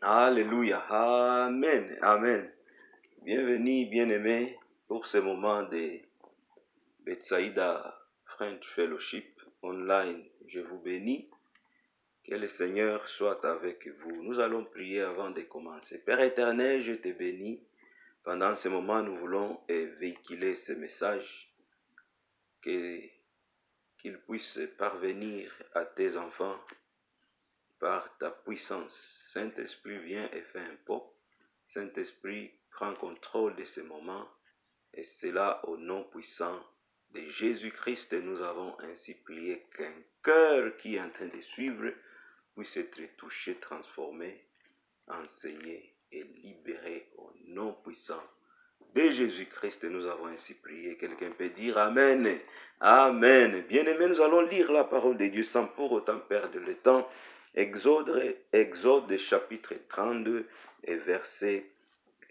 Alléluia. Amen. Amen. Bienvenue, bien-aimés, pour ce moment de Bethsaïda French Fellowship online. Je vous bénis. Que le Seigneur soit avec vous. Nous allons prier avant de commencer. Père éternel, je te bénis. Pendant ce moment, nous voulons véhiculer ce message, qu'il puisse parvenir à tes enfants par ta puissance. Saint-Esprit, viens et fais un pas. Saint-Esprit, prends contrôle de ce moment. Et cela au nom puissant de Jésus-Christ, nous avons ainsi prié qu'un cœur qui est en train de suivre puisse être touché, transformé, enseigné et libéré au nom puissant de Jésus-Christ. Nous avons ainsi prié. Quelqu'un peut dire Amen. Amen. Bien-aimés, nous allons lire la parole de Dieu sans pour autant perdre le temps. Exode chapitre 32 et verset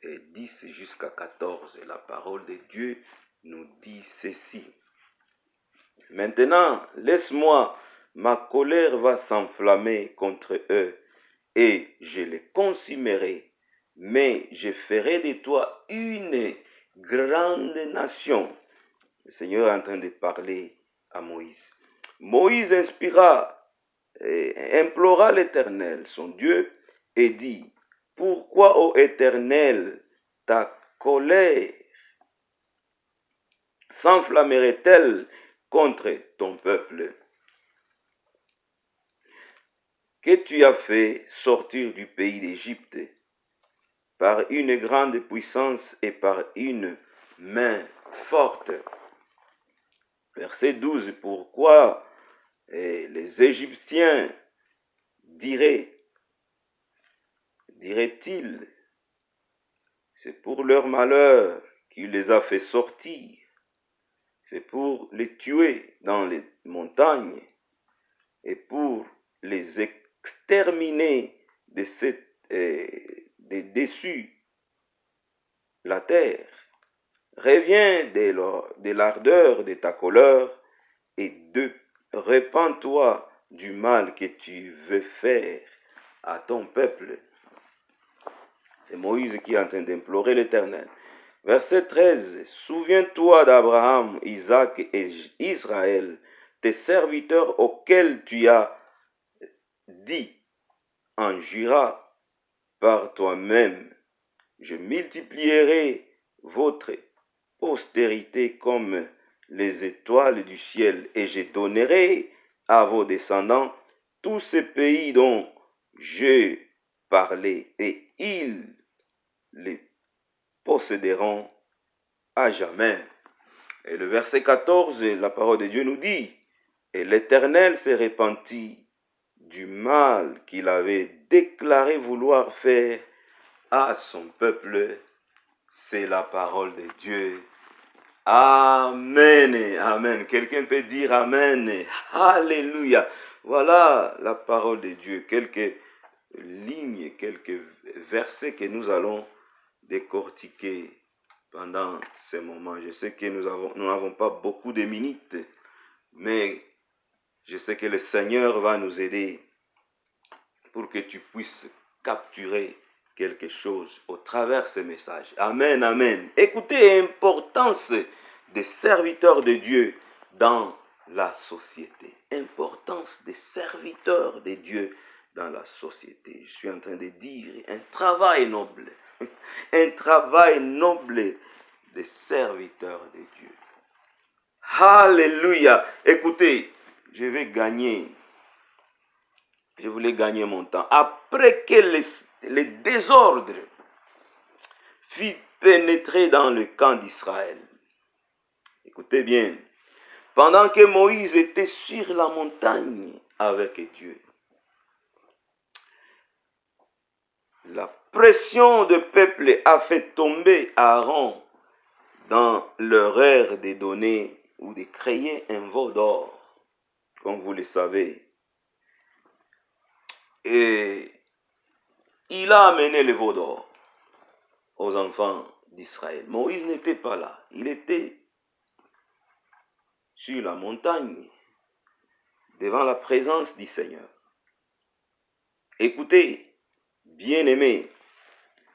10 jusqu'à 14. La parole de Dieu nous dit ceci. Maintenant, laisse-moi, ma colère va s'enflammer contre eux et je les consumerai, mais je ferai de toi une grande nation. Le Seigneur est en train de parler à Moïse. Moïse implora l'Éternel, son Dieu, et dit, pourquoi, ô Éternel, ta colère s'enflammerait-elle contre ton peuple que tu as fait sortir du pays d'Égypte par une grande puissance et par une main forte? Verset 12, pourquoi les Égyptiens diraient-ils, c'est pour leur malheur qu'il les a fait sortir, c'est pour les tuer dans les montagnes et pour les exterminer dessus la terre. Reviens de l'ardeur de ta colère et repens-toi du mal que tu veux faire à ton peuple. C'est Moïse qui est en train d'implorer l'Éternel. Verset 13. Souviens-toi d'Abraham, Isaac et Israël, tes serviteurs auxquels tu as dit en jurant par toi-même, je multiplierai votre postérité comme les étoiles du ciel, et je donnerai à vos descendants tous ces pays dont je parlais, et ils les posséderont à jamais. Et le verset 14, la parole de Dieu nous dit, et l'Éternel se repentit du mal qu'il avait déclaré vouloir faire à son peuple. C'est la parole de Dieu. Amen. Amen. Quelqu'un peut dire Amen. Alléluia. Voilà la parole de Dieu. Quelques lignes, quelques versets que nous allons décortiquer pendant ces moments. Je sais que nous n'avons pas beaucoup de minutes, mais je sais que le Seigneur va nous aider pour que tu puisses capturer quelque chose au travers de ce message. Amen, amen. Écoutez l'importance des serviteurs de Dieu dans la société. Importance des serviteurs de Dieu dans la société. Je suis en train de dire un travail noble. Un travail noble des serviteurs de Dieu. Alléluia. Écoutez, je voulais gagner mon temps. Après que les désordres fit pénétrer dans le camp d'Israël. Écoutez bien. Pendant que Moïse était sur la montagne avec Dieu, la pression du peuple a fait tomber Aaron dans l'erreur de donner ou de créer un veau d'or, comme vous le savez. Et il a amené le veau d'or aux enfants d'Israël. Moïse n'était pas là. Il était sur la montagne, devant la présence du Seigneur. Écoutez, bien-aimés,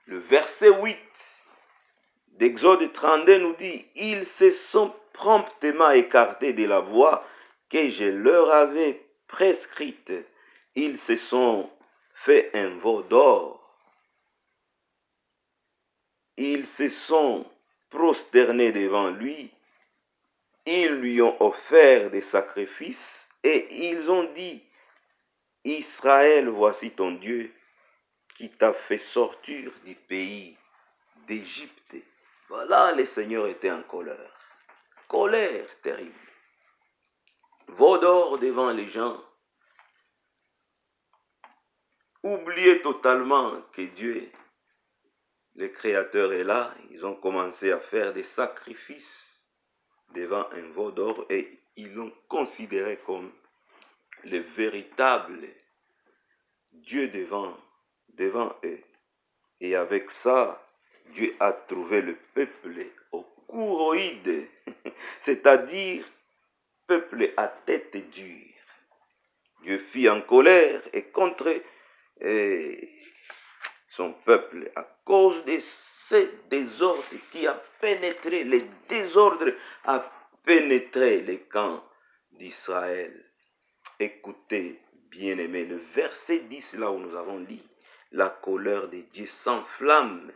le verset 8 d'Exode 32 nous dit, « Ils se sont promptement écartés de la voie que je leur avais prescrite. Ils se sont fait un veau d'or. Ils se sont prosternés devant lui. Ils lui ont offert des sacrifices et ils ont dit, Israël, voici ton Dieu qui t'a fait sortir du pays d'Égypte. » Voilà, le Seigneur était en colère. Colère terrible. Veau d'or devant les gens. Oubliez totalement que Dieu, le Créateur, est là. Ils ont commencé à faire des sacrifices devant un veau d'or et ils l'ont considéré comme le véritable Dieu devant eux. Et avec ça, Dieu a trouvé le peuple au couroïde, c'est-à-dire peuple à tête dure. Dieu fit en colère et contre son peuple à cause de ce désordre qui a pénétré, le désordre a pénétré les camps d'Israël. Écoutez, bien-aimés, le verset 10, là où nous avons dit, la colère de Dieu s'enflamme.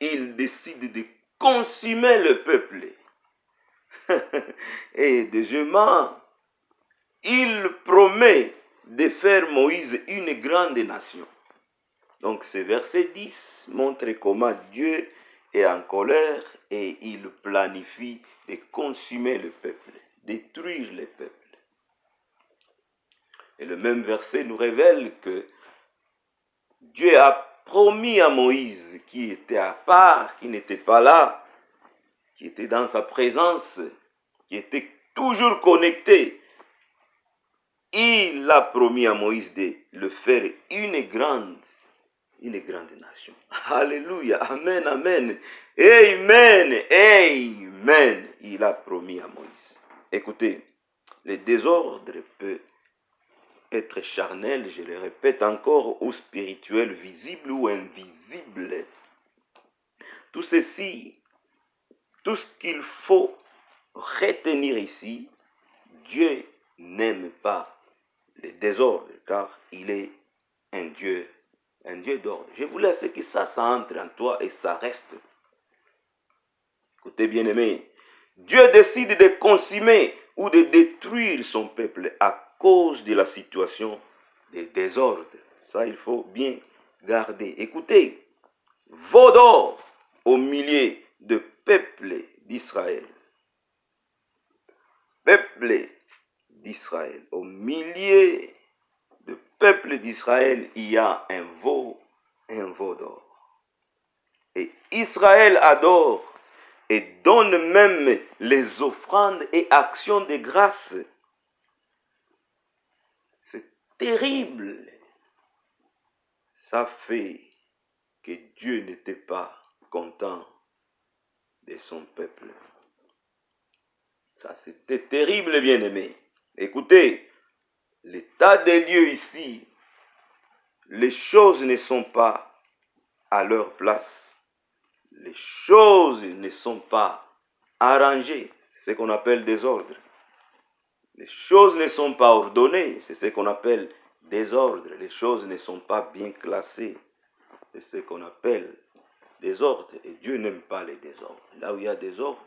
Il décide de consumer le peuple. Et deuxièmement, il promet de faire Moïse une grande nation. Donc ce verset 10 montre comment Dieu est en colère et il planifie de consumer le peuple, détruire le peuple. Et le même verset nous révèle que Dieu a promis à Moïse, qui était à part, qui n'était pas là, qui était dans sa présence, qui était toujours connecté. Il a promis à Moïse de le faire une grande nation. Alléluia, amen, amen, amen, amen. Il a promis à Moïse. Écoutez, le désordre peut être charnel, je le répète encore, ou spirituel, visible ou invisible. Tout ceci, tout ce qu'il faut retenir ici, Dieu n'aime pas le désordre, car il est un Dieu d'ordre. Je voulais que ça entre en toi et ça reste. Écoutez, bien-aimés, Dieu décide de consumer ou de détruire son peuple à cause de la situation de désordre. Ça, il faut bien garder. Écoutez, veau d'or au milieu de peuple d'Israël. Peuple d'Israël. Au milieu de peuple d'Israël, il y a un veau d'or. Et Israël adore et donne même les offrandes et actions de grâce. C'est terrible. Ça fait que Dieu n'était pas content de son peuple. Ça, c'était terrible, bien-aimé. Écoutez, l'état des lieux ici, les choses ne sont pas à leur place. Les choses ne sont pas arrangées. C'est ce qu'on appelle désordre. Les choses ne sont pas ordonnées. C'est ce qu'on appelle désordre. Les choses ne sont pas bien classées. C'est ce qu'on appelle désordre. Et Dieu n'aime pas les désordres. Là où il y a désordre,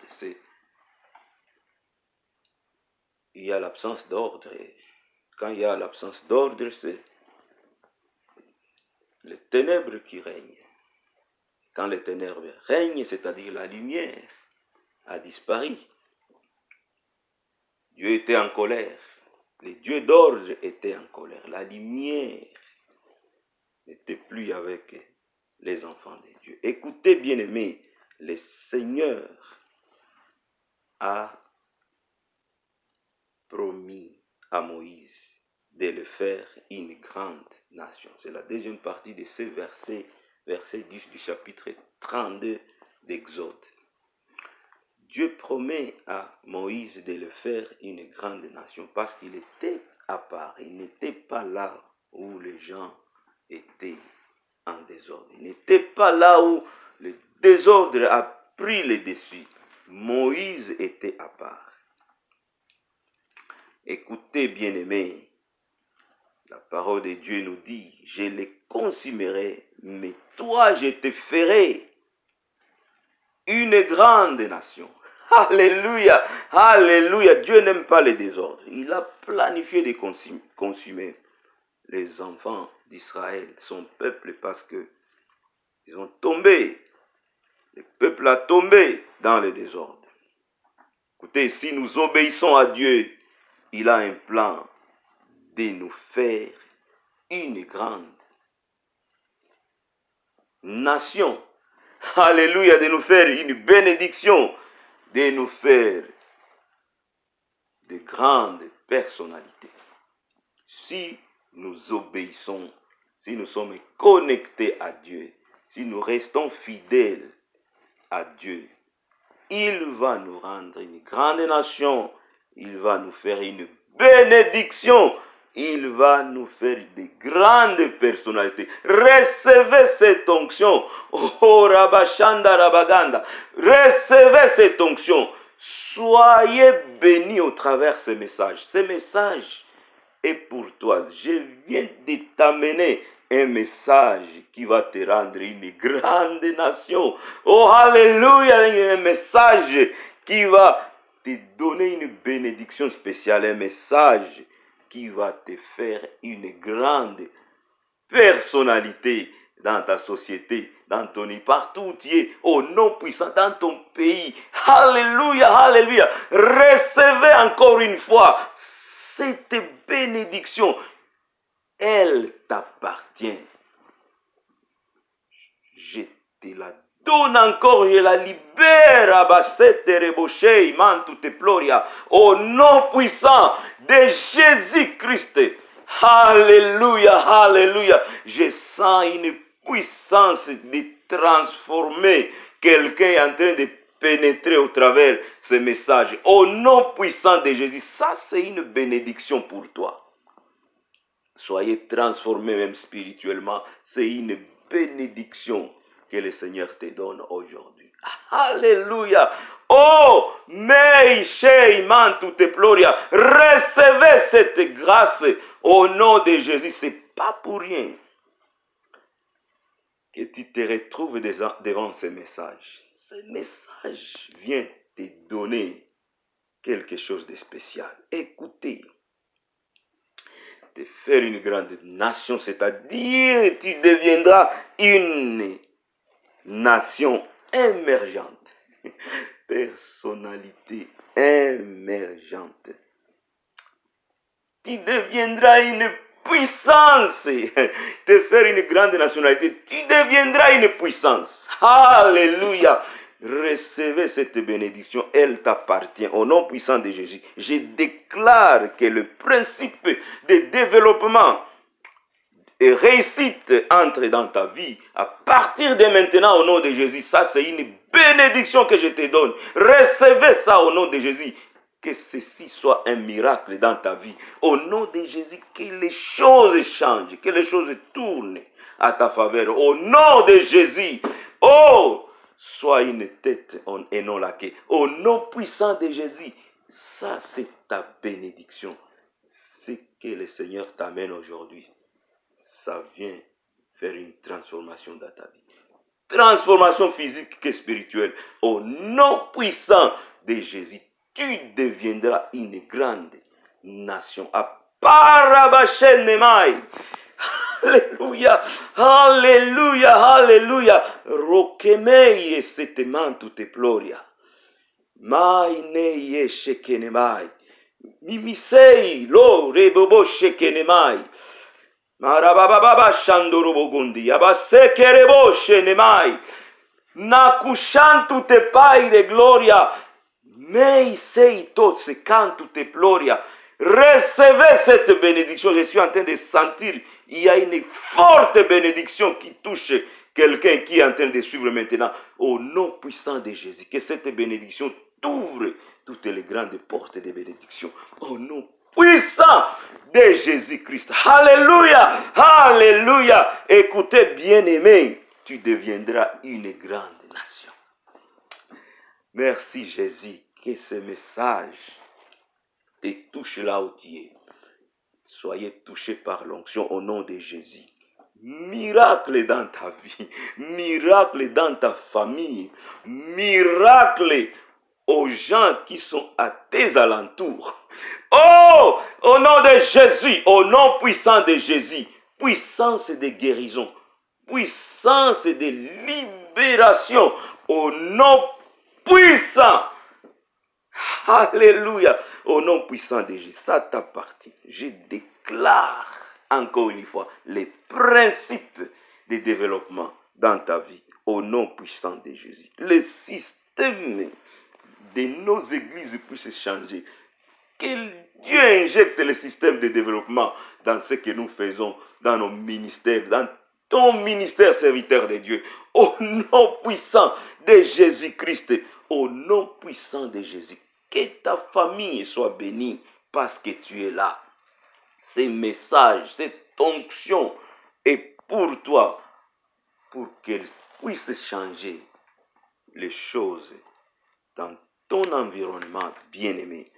il y a l'absence d'ordre. Et quand il y a l'absence d'ordre, c'est les ténèbres qui règnent. Quand les ténèbres règnent, c'est-à-dire la lumière a disparu. Dieu était en colère. Les dieux d'orge étaient en colère. La lumière n'était plus avec les enfants de Dieu. Écoutez, bien-aimés, le Seigneur a promis à Moïse de le faire une grande nation. C'est la deuxième partie de ce verset 10 du chapitre 32 d'Exode. Dieu promet à Moïse de le faire une grande nation parce qu'il était à part. Il n'était pas là où les gens étaient. désordre. Il n'était pas là où le désordre a pris le dessus. Moïse était à part. Écoutez, bien-aimés, la parole de Dieu nous dit, je les consumerai, mais toi, je te ferai une grande nation. Alléluia, alléluia. Dieu n'aime pas les désordres. Il a planifié de consumer les enfants d'Israël, son peuple, parce que ils ont tombé. Le peuple a tombé dans le désordre. Écoutez, si nous obéissons à Dieu, il a un plan de nous faire une grande nation. Alléluia, de nous faire une bénédiction, de nous faire de grandes personnalités. Si nous obéissons, si nous sommes connectés à Dieu, si nous restons fidèles à Dieu, il va nous rendre une grande nation, il va nous faire une bénédiction, il va nous faire de grandes personnalités. Recevez cette onction. Oh, Rabashanda Rabaganda. Recevez cette onction. Soyez bénis au travers de ce message. Ce message est pour toi. Je viens de t'amener un message qui va te rendre une grande nation. Oh, alléluia, un message qui va te donner une bénédiction spéciale, un message qui va te faire une grande personnalité dans ta société, dans ton pays, partout où tu es, au nom puissant, dans ton pays. Alléluia, alléluia. Recevez encore une fois cette bénédiction. Elle t'appartient. Je te la donne encore, je la libère. Au nom puissant de Jésus-Christ. Alléluia, alléluia. Je sens une puissance de transformer. Quelqu'un est en train de pénétrer au travers ce message. Au nom puissant de Jésus. Ça, c'est une bénédiction pour toi. Soyez transformés même spirituellement. C'est une bénédiction que le Seigneur te donne aujourd'hui. Alléluia. Oh, recevez cette grâce au nom de Jésus. C'est pas pour rien que tu te retrouves devant ce message. Ce message vient te donner quelque chose de spécial. Écoutez. De faire une grande nation, c'est-à-dire tu deviendras une nation émergente, personnalité émergente. Tu deviendras une puissance, de faire une grande nationalité, tu deviendras une puissance. Alléluia. Recevez cette bénédiction, elle t'appartient. Au nom puissant de Jésus, je déclare que le principe de développement et réussite entre dans ta vie à partir de maintenant au nom de Jésus. Ça, c'est une bénédiction que je te donne. Recevez ça au nom de Jésus. Que ceci soit un miracle dans ta vie. Au nom de Jésus, que les choses changent, que les choses tournent à ta faveur. Au nom de Jésus, oh, sois une tête et non la queue. Au nom puissant de Jésus, ça c'est ta bénédiction. Ce que le Seigneur t'amène aujourd'hui, ça vient faire une transformation dans ta vie. Transformation physique et spirituelle. Au nom puissant de Jésus, tu deviendras une grande nation. Alléluia, alléluia, alléluia. Rokemei eseteman te ploria. Mai ne shekenemai. Mimisei lo rebobo shekenemai. Marababa shandorobogundi. Abasekerebo shenemai. Nakushantu te pai de gloria. Mei sei tot se cantu te ploria. Recevez cette bénédiction. Je suis en train de sentir, il y a une forte bénédiction qui touche quelqu'un qui est en train de suivre maintenant. Au nom puissant de Jésus, que cette bénédiction t'ouvre toutes les grandes portes de bénédiction. Au nom puissant de Jésus-Christ. Alléluia, alléluia. Écoutez, bien-aimé, tu deviendras une grande nation. Merci Jésus, que ce message te touche là où tu es. Soyez touchés par l'onction au nom de Jésus. Miracle dans ta vie, miracle dans ta famille, miracle aux gens qui sont à tes alentours. Oh, au nom de Jésus, au nom puissant de Jésus, puissance de guérison, puissance de libération, au nom puissant. Alléluia. Au nom puissant de Jésus, ça t'appartient. Je déclare encore une fois les principes de développement dans ta vie. Au nom puissant de Jésus. Le système de nos églises puisse changer. Que Dieu injecte le système de développement dans ce que nous faisons, dans nos ministères, dans ton ministère serviteur de Dieu. Au nom puissant de Jésus-Christ. Au nom puissant de Jésus. Que ta famille soit bénie parce que tu es là. Ces messages, cette onction est pour toi, pour qu'elle puisse changer les choses dans ton environnement bien-aimé.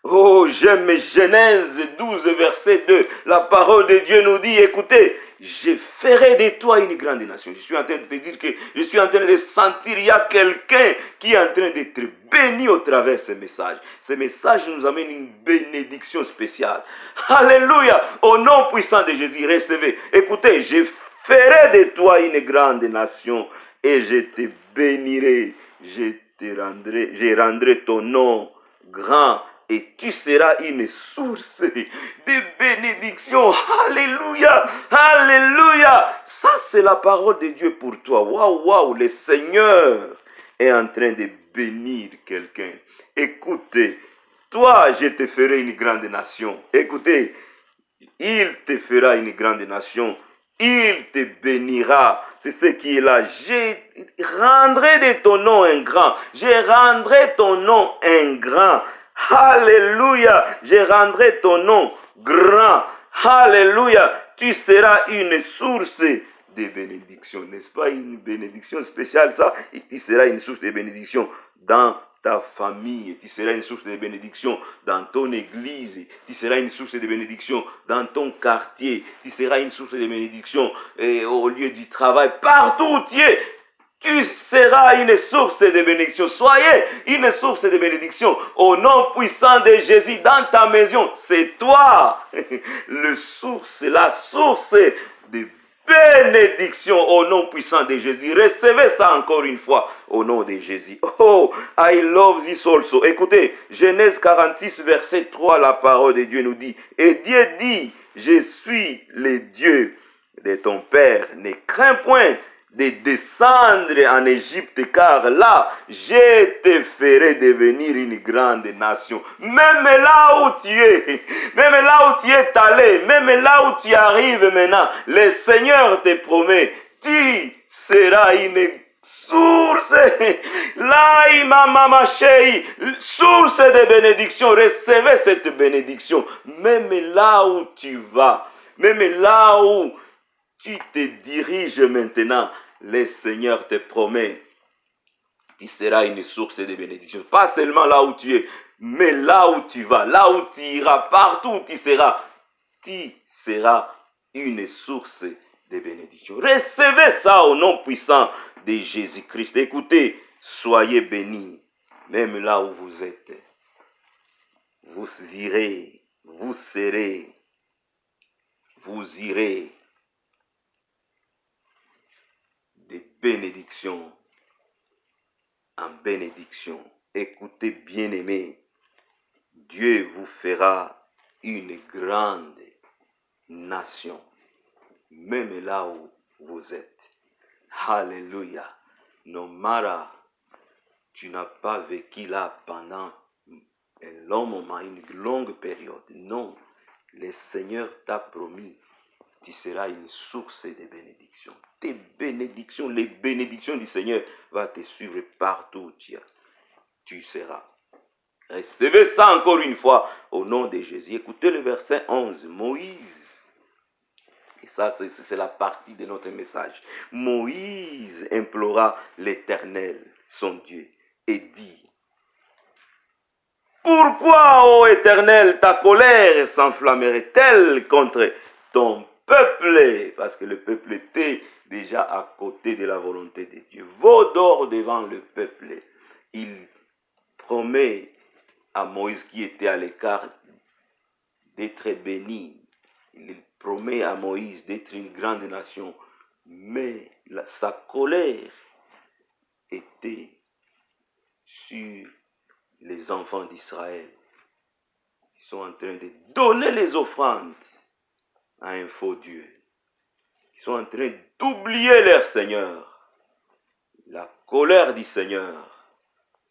Oh, j'aime Genèse 12, verset 2. La parole de Dieu nous dit, écoutez, je ferai de toi une grande nation. Je suis en train de te dire que je suis en train de sentir, il y a quelqu'un qui est en train d'être béni au travers de ce message. Ce message nous amène une bénédiction spéciale. Alléluia. Au nom puissant de Jésus, recevez. Écoutez, je ferai de toi une grande nation et je te bénirai. Je rendrai ton nom grand. Et tu seras une source de bénédiction. Alléluia, alléluia. Ça, c'est la parole de Dieu pour toi. Waouh, waouh, le Seigneur est en train de bénir quelqu'un. Écoutez, toi, je te ferai une grande nation. Écoutez, il te fera une grande nation. Il te bénira. C'est ce qui est là. Je rendrai de ton nom un grand. Je rendrai ton nom un grand. Alléluia, je rendrai ton nom grand. Alléluia, tu seras une source de bénédiction. N'est-ce pas une bénédiction spéciale ça? Et tu seras une source de bénédiction dans ta famille. Tu seras une source de bénédiction dans ton église. Tu seras une source de bénédiction dans ton quartier. Tu seras une source de bénédiction au lieu du travail. Partout où tu es. Tu seras une source de bénédiction. Soyez une source de bénédiction. Au nom puissant de Jésus, dans ta maison, c'est toi. La source de bénédiction au nom puissant de Jésus. Recevez ça encore une fois au nom de Jésus. Oh, I love this also. Écoutez, Genèse 46, verset 3, la parole de Dieu nous dit, et Dieu dit, je suis le Dieu de ton père. Ne crains point de descendre en Égypte, car là, je te ferai devenir une grande nation. Même là où tu es, même là où tu es allé, même là où tu arrives maintenant, le Seigneur te promet, tu seras une source, source de bénédiction. Recevez cette bénédiction, même là où tu vas, même là où tu te diriges maintenant. Le Seigneur te promet, tu seras une source de bénédiction. Pas seulement là où tu es, mais là où tu vas, là où tu iras, partout où tu seras une source de bénédiction. Recevez ça au nom puissant de Jésus-Christ. Écoutez, soyez bénis, même là où vous êtes. Vous irez, vous serez, vous irez. De bénédiction en bénédiction. Écoutez, bien-aimés, Dieu vous fera une grande nation, même là où vous êtes. Alléluia. Non, Mara, tu n'as pas vécu là pendant un long moment, une longue période. Non, le Seigneur t'a promis, tu seras une source de bénédiction. Tes bénédictions, les bénédictions du Seigneur vont te suivre partout où tu seras. Recevez ça encore une fois au nom de Jésus. Écoutez le verset 11. Moïse, et ça c'est la partie de notre message. Moïse implora l'Éternel, son Dieu, et dit: pourquoi, ô Éternel, ta colère s'enflammerait-elle contre ton peuple? Parce que le peuple était déjà à côté de la volonté de Dieu. Veau d'or devant le peuple. Il promet à Moïse, qui était à l'écart, d'être béni. Il promet à Moïse d'être une grande nation. Mais sa colère était sur les enfants d'Israël. Ils sont en train de donner les offrandes à un faux Dieu. Ils sont en train d'oublier leur Seigneur. La colère du Seigneur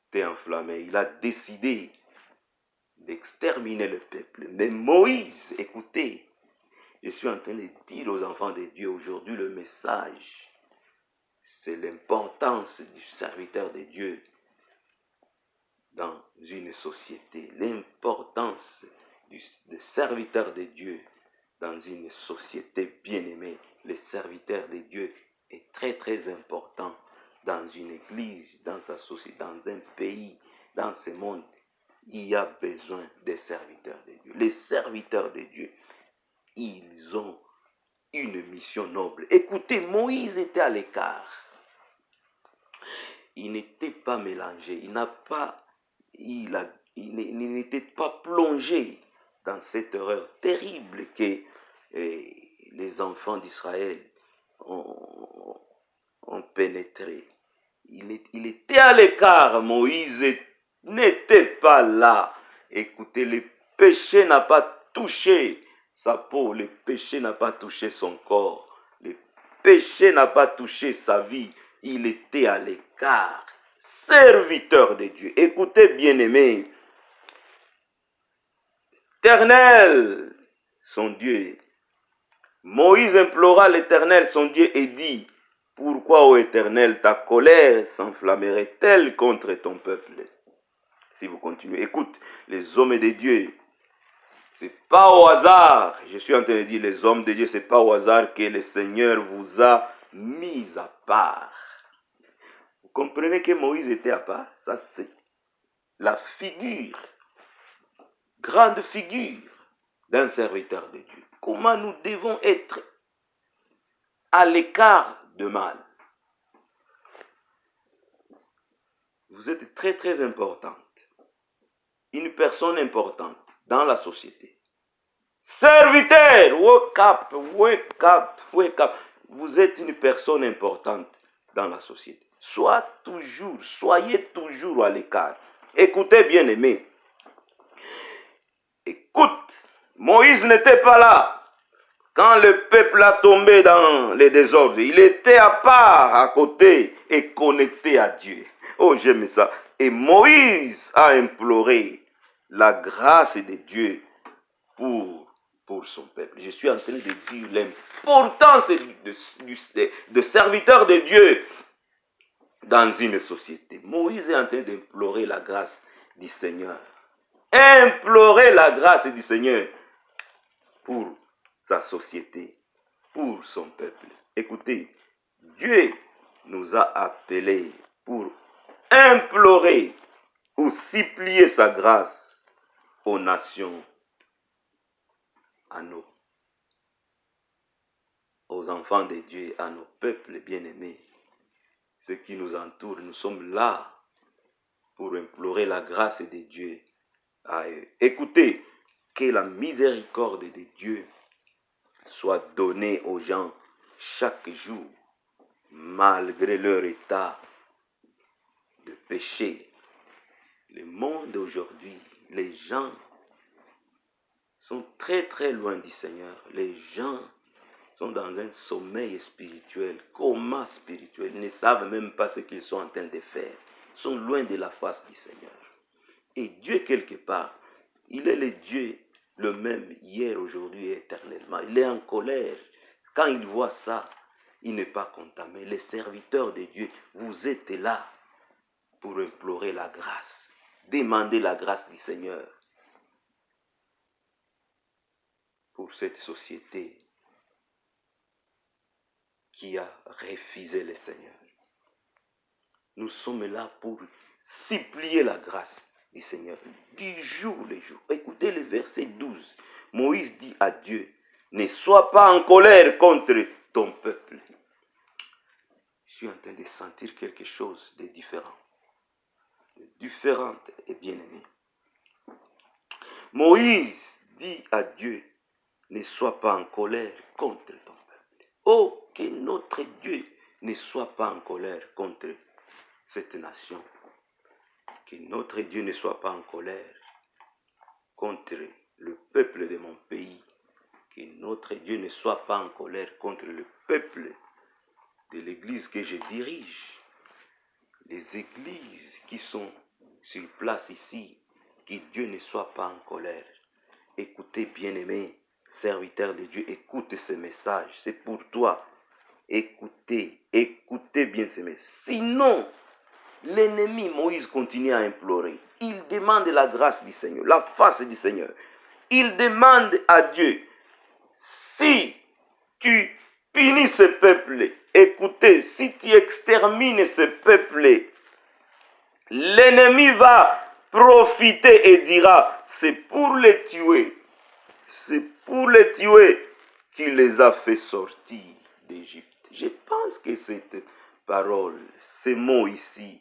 était enflammée. Il a décidé d'exterminer le peuple. Mais Moïse, écoutez, je suis en train de dire aux enfants de Dieu aujourd'hui le message. C'est l'importance du serviteur de Dieu dans une société. L'importance du serviteur de Dieu dans une société bien-aimée. Le serviteur de Dieu est très très important dans une église, dans sa société, dans un pays, dans ce monde. Il y a besoin des serviteurs de Dieu. Les serviteurs de Dieu, ils ont une mission noble. Écoutez, Moïse était à l'écart. Il n'était pas mélangé. Il n'était pas plongé dans cette erreur terrible que les enfants d'Israël ont pénétré. Il était à l'écart. Moïse n'était pas là. Écoutez, le péché n'a pas touché sa peau, le péché n'a pas touché son corps, le péché n'a pas touché sa vie. Il était à l'écart, serviteur de Dieu. Écoutez, bien-aimés, l'Éternel, son Dieu. Moïse implora l'Éternel, son Dieu, et dit: pourquoi, ô Éternel, ta colère s'enflammerait-elle contre ton peuple? Si vous continuez, écoute, les hommes de Dieu, c'est pas au hasard, je suis en train de dire, les hommes de Dieu, c'est pas au hasard que le Seigneur vous a mis à part. Vous comprenez que Moïse était à part? Ça, c'est la figure, grande figure d'un serviteur de Dieu. Comment nous devons être à l'écart de mal. Vous êtes très très importante. Une personne importante dans la société. Serviteur, wake up, wake up, wake up. Vous êtes une personne importante dans la société. Soyez toujours à l'écart. Écoutez, bien aimé. Écoute, Moïse n'était pas là quand le peuple a tombé dans les désordres. Il était à part, à côté et connecté à Dieu. Oh, j'aime ça. Et Moïse a imploré la grâce de Dieu pour son peuple. Je suis en train de dire l'importance de serviteur de Dieu dans une société. Moïse est en train d'implorer la grâce du Seigneur. Implorer la grâce du Seigneur pour sa société, pour son peuple. Écoutez, Dieu nous a appelés pour implorer ou supplier sa grâce aux nations, aux enfants de Dieu, à nos peuples bien-aimés, ceux qui nous entourent. Nous sommes là pour implorer la grâce de Dieu à eux. Écoutez, que la miséricorde de Dieu soit donnée aux gens chaque jour, malgré leur état de péché. Le monde aujourd'hui, les gens sont très très loin du Seigneur. Les gens sont dans un sommeil spirituel, coma spirituel. Ils ne savent même pas ce qu'ils sont en train de faire. Ils sont loin de la face du Seigneur. Et Dieu, quelque part, il est le Dieu le même hier, aujourd'hui et éternellement. Il est en colère. Quand il voit ça, il n'est pas content. Mais les serviteurs de Dieu, vous êtes là pour implorer la grâce Demandez la grâce du Seigneur pour cette société qui a refusé le Seigneur. Nous sommes là pour supplier la grâce du Seigneur du jour le jour. Écoutez le verset 12. Moïse dit à Dieu, ne sois pas en colère contre ton peuple. Je suis en train de sentir quelque chose de différent. De différente et bien-aimé. Moïse dit à Dieu, ne sois pas en colère contre ton peuple. Oh, que notre Dieu ne soit pas en colère contre cette nation. Que notre Dieu ne soit pas en colère contre le peuple de mon pays. Que notre Dieu ne soit pas en colère contre le peuple de l'église que je dirige. Les églises qui sont sur place ici. Que Dieu ne soit pas en colère. Écoutez, bien-aimés, serviteurs de Dieu, écoute ce message. C'est pour toi. Écoutez bien ce message. Sinon, l'ennemi Moïse continue à implorer. Il demande la grâce du Seigneur, la face du Seigneur. Il demande à Dieu, si tu punis ce peuple, écoutez, si tu extermines ce peuple, l'ennemi va profiter et dira, c'est pour les tuer. C'est pour les tuer qu'il les a fait sortir d'Égypte. Je pense que cette parole, ces mots ici,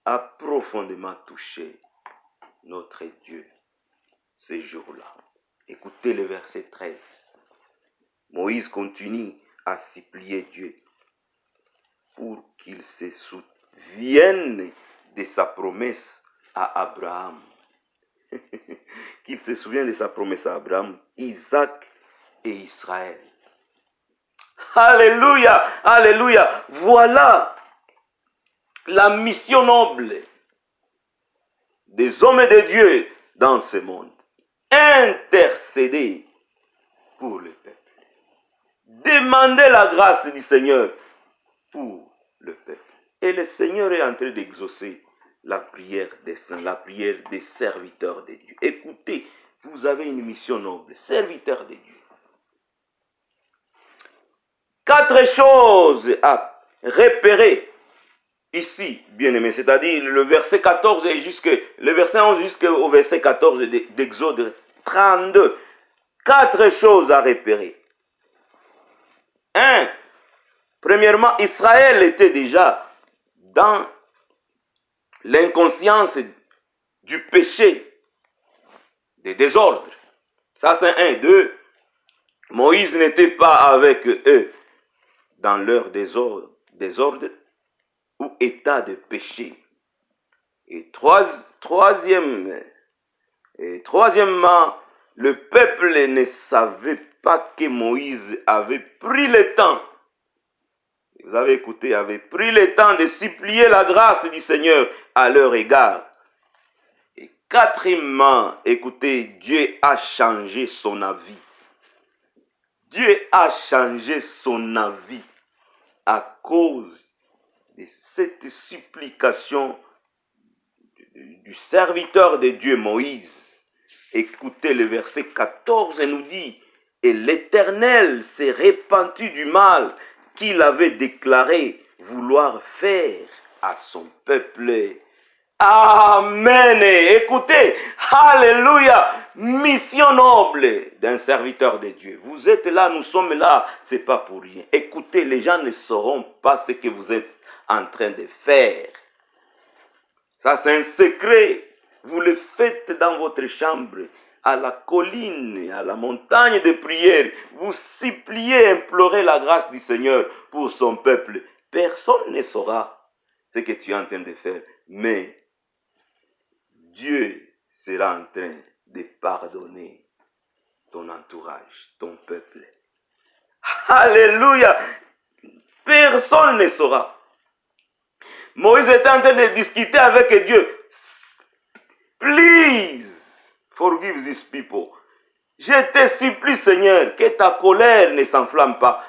a profondément touché notre Dieu ces jours-là. Écoutez le verset 13. Moïse continue à supplier Dieu pour qu'il se souvienne de sa promesse à Abraham. Qu'il se souvienne de sa promesse à Abraham, Isaac et Israël. Alléluia, alléluia. Voilà la mission noble des hommes de Dieu dans ce monde. Intercéder pour le peuple. Demander la grâce du Seigneur pour le peuple. Et le Seigneur est en train d'exaucer la prière des saints, la prière des serviteurs de Dieu. Écoutez, vous avez une mission noble, serviteurs de Dieu. 4 choses à repérer ici, bien-aimés, c'est-à-dire le verset 14 et le verset 11 jusqu'au verset 14 d'Exode 32. 4 choses à repérer. 1. Premièrement, Israël était déjà dans l'inconscience du péché, des désordres. Ça, c'est 1. 2. Moïse n'était pas avec eux dans leur désordre ou état de péché. Et troisièmement, le peuple ne savait pas que Moïse avait pris le temps, vous avez écouté, avait pris le temps de supplier la grâce du Seigneur à leur égard. Et quatrièmement, écoutez, Dieu a changé son avis. Dieu a changé son avis à cause de cette supplication du serviteur de Dieu Moïse. Écoutez, le verset 14 nous dit, et l'Éternel s'est repenti du mal qu'il avait déclaré vouloir faire à son peuple. Amen. Écoutez, alléluia, mission noble d'un serviteur de Dieu. Vous êtes là, nous sommes là, c'est pas pour rien. Écoutez, les gens ne sauront pas ce que vous êtes en train de faire. Ça, c'est un secret. Vous le faites dans votre chambre, à la colline, à la montagne de prière. Vous suppliez, implorez la grâce du Seigneur pour son peuple. Personne ne saura ce que tu es en train de faire, mais Dieu sera en train de pardonner ton entourage, ton peuple. Alléluia! Personne ne saura. Moïse était en train de discuter avec Dieu. Please, forgive these people. Je te supplie, Seigneur, que ta colère ne s'enflamme pas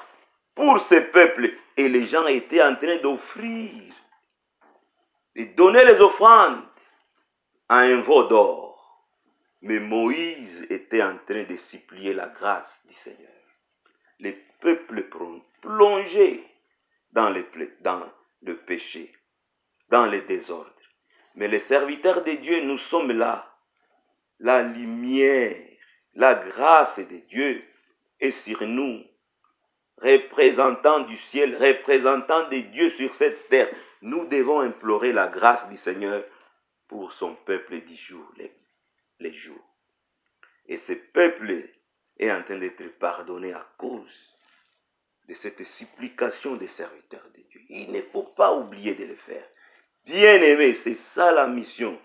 pour ce peuple. Et les gens étaient en train d'offrir, de donner les offrandes à un veau d'or. Mais Moïse était en train de supplier la grâce du Seigneur. Les peuples plongés dans le péché, dans le désordre. Mais les serviteurs de Dieu, nous sommes là. La lumière, la grâce de Dieu est sur nous. Représentants du ciel, représentants de Dieu sur cette terre. Nous devons implorer la grâce du Seigneur pour son peuple du jour, les jours. Et ce peuple est en train d'être pardonné à cause de cette supplication des serviteurs de Dieu. Il ne faut pas oublier de le faire. Bien-aimés, c'est ça la mission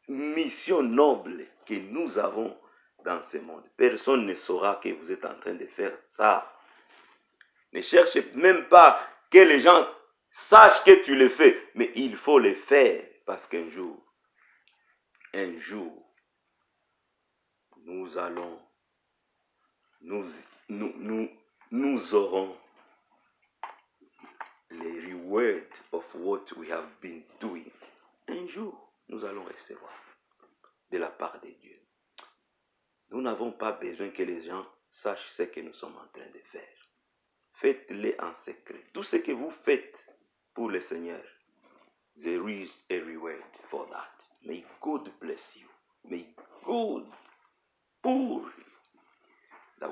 noble que nous avons dans ce monde. Personne ne saura que vous êtes en train de faire ça. Ne cherchez même pas que les gens sachent que tu le fais, mais il faut le faire parce qu'un jour, nous allons, nous aurons les rewards of what we have been doing. Un jour, nous allons recevoir de la part de Dieu. Nous n'avons pas besoin que les gens sachent ce que nous sommes en train de faire. Faites-le en secret. Tout ce que vous faites pour le Seigneur, there is a reward for that. May God bless you. May God pour the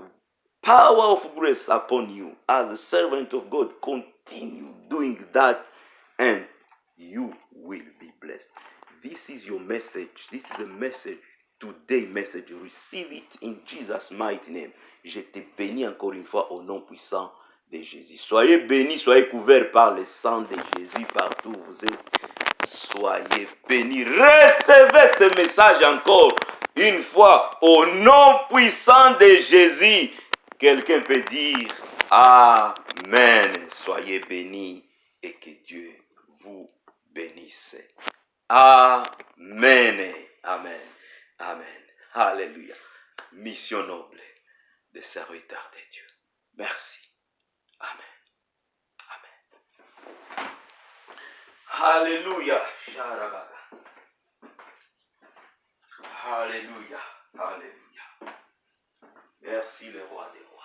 power of grace upon you as a servant of God. Continue doing that and you will be blessed. This is your message. This is a message. Today message. Receive it in Jesus' mighty name. Je te bénis encore une fois au nom puissant de Jésus. Soyez bénis, soyez couverts par le sang de Jésus partout où vous êtes. Soyez bénis. Recevez ce message encore une fois au nom puissant de Jésus. Quelqu'un peut dire Amen. Soyez bénis et que Dieu vous bénisse. Amen. Amen. Amen. Alléluia. Mission noble des serviteurs de Dieu. Merci. Amen. Amen. Alléluia. Alléluia. Alléluia. Merci le roi des rois.